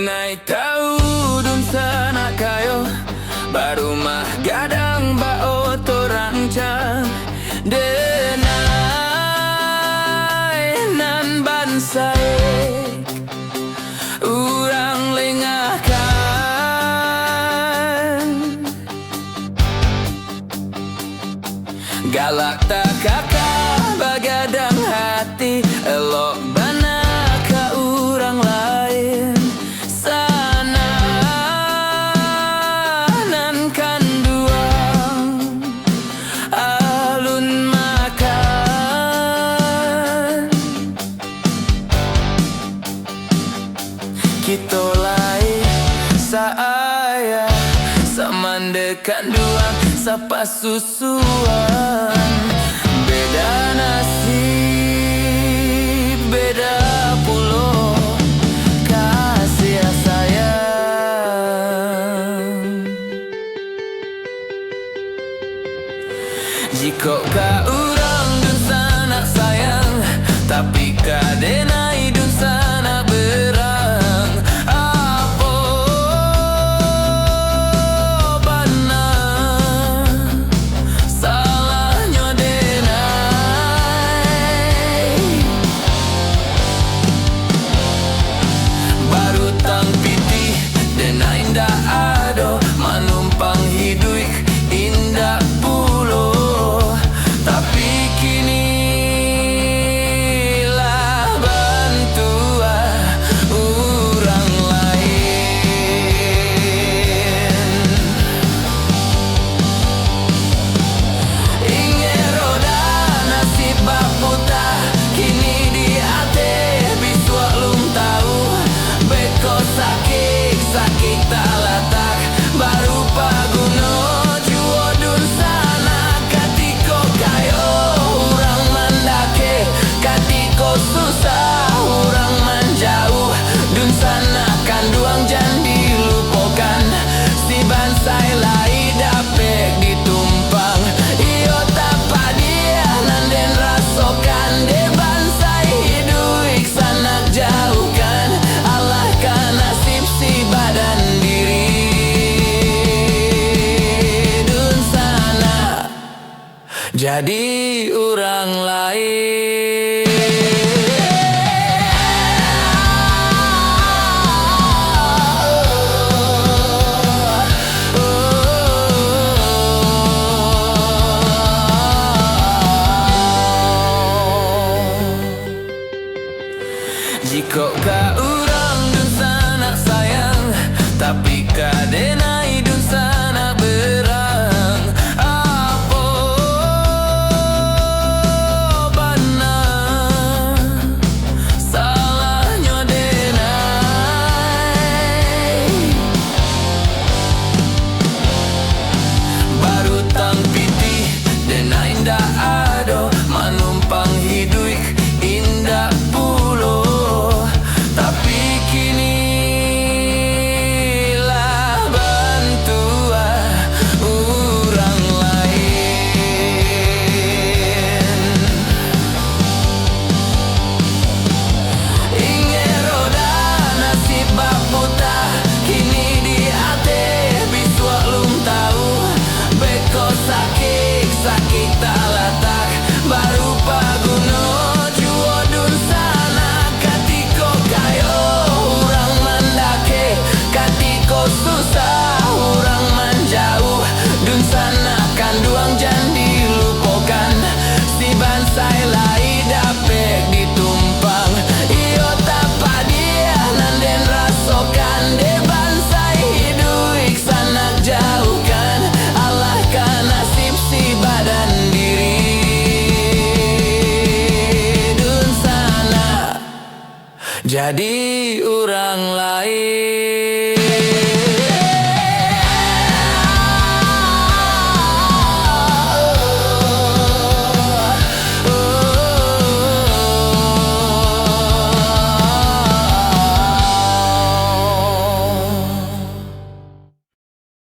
denai tahu dun sana kayo baru mah gadang bao torang cang denai nan bansai urang lengahkan galak tak kakak bagadang hati elok bana ka urang lain sana nan kanduang alun makan kita lain saaya samandekan duang sapa susuan beda nasib beda pulau kasih sayang jika ka urang dun sana sayang tapi ka denai dun sana berang apa bana salahnya denai baru tang piti denai ndak ada manumpang hidup indah pulo tapi kini lah bantu orang lain ingin roda nasib baputa kini di ate biswa lum tahu beko sakit sakit tak latak baru paguno juo dun sana katiko kayo urang mandake katiko susah urang menjauh dun sana kanduang jan dilupakan si bansai lai dapek ditumpang iyo tapa dia nanden rasokan de bansai hidup sanak jauhkan Allah kan nasib si badan diri dun sana jadi orang lain jika ka urang dun sana sayang tapi ka denai dun sana berang apa bana salahnya denai baru tang piti denai ndak ada manumpang hidup indah pulo tapi kini lah bantu orang lain ingin roda nasib baputa kini di ate biswa lum tahu beko sakit sakit tak latak baru paguno juo dun sana katiko kayo urang mandake katiko susah urang menjauh dun sana kanduang jan dilupakan si bansai lai dapek ditumpang iyo tapa dia nanden rasokan de bansai hidup sanak jauhkan Allah kan nasib si badan diri dun sana jadi orang lain